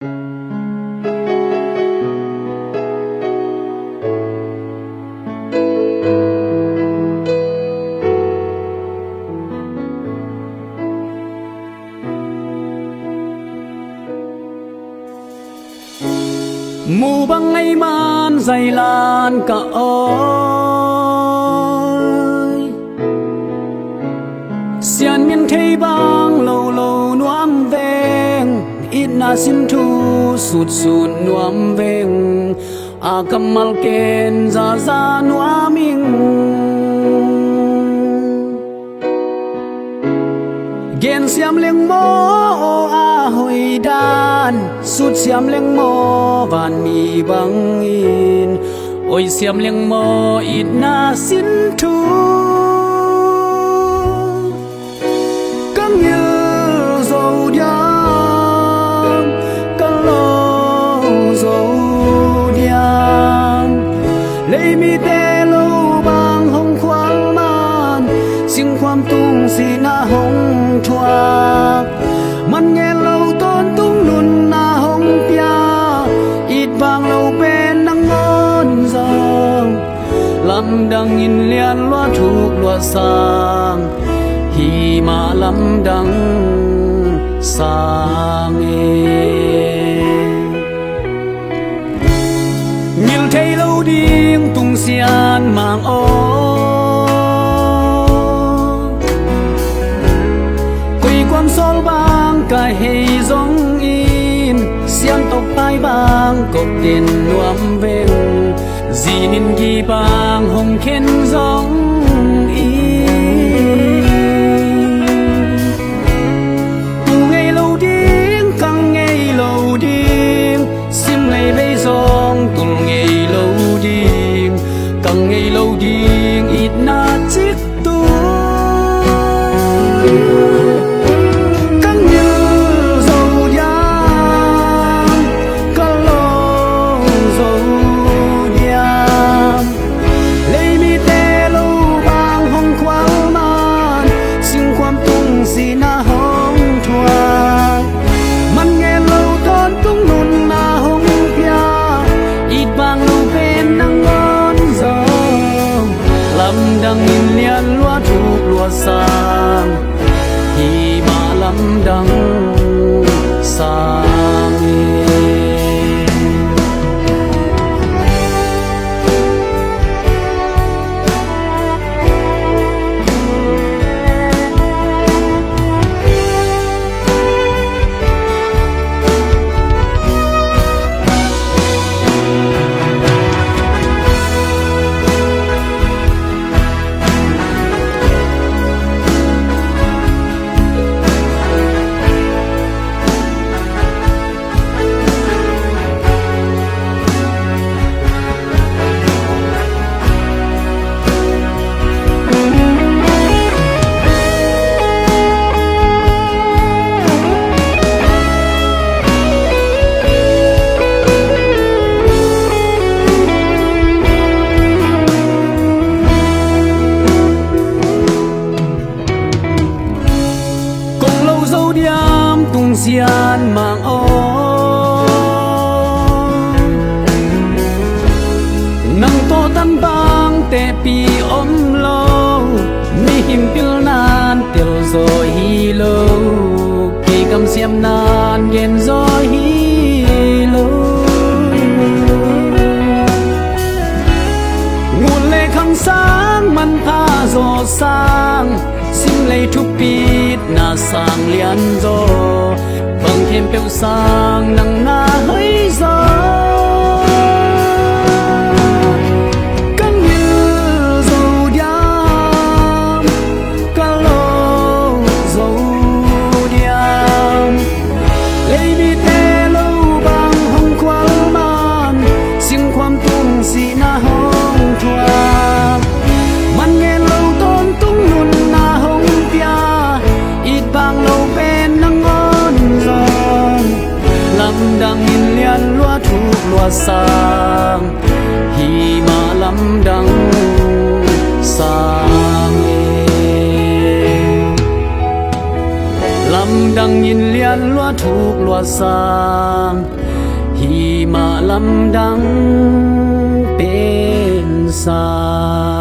mù băng ngày man dày lan cả ơi xiên miên thấy băng lâu lâu nuông veng ít na xin thu sụt sụt nuông veng a kamal ken za za nuông mình gen xiêm leng mo a hồi đan sút xiêm leng mo van mi băng in ôi xiêm leng mo ít na xin thu căng như dầu điang căng lo dầu điang lấy mi tê lâu băng hồng khoáng man xinความtung si na hồng thoaมันnghe lâu tôn tung nun na hồng pia ít vàng lâu bên nắng ngon giang lâm đằng in liên loa thuộc loa sang hi mà lâm đằng sang nhiều thấy lâu điên tung xian mang ôความโซลบางกายให้ซองอินเสียงตกปลายบางกบเด่นรวมเวงจีนินกีบางหงเข็นซองอินตูไงเราดิ้งกังไงเราดิ้งซิมไงไม่ซองตุลไงเราดิ้งกังไงเราดิ้งอีดนาจิกตูดังอินเลียนลัวถูกลัวสางที่มาลำดังสางxian mang ô nang to tan bang te pi om lo mi him pil nan tel zo hi lo ki kam siam nan gen zo hi lo nguồn lệ khăng sáng man pha zo sang sim lệ thu pit na sang lian zo bằng thêm biểu sang nắng na hơi gió căng như dầu điang cá lô dầu điang lấy mi tê lâu bằng hồng khoáng man xinความtung si na hồng thoaมันnghe lâu tôn tung nun na hồng pia ít bằng lâu bên nắng lâm đằng in liên loa thuộc loa sang hi mà lâm đằng sang ลำดังยินเลียนลัวถูกลัวสร้างหิมาลำดังเป็นสาง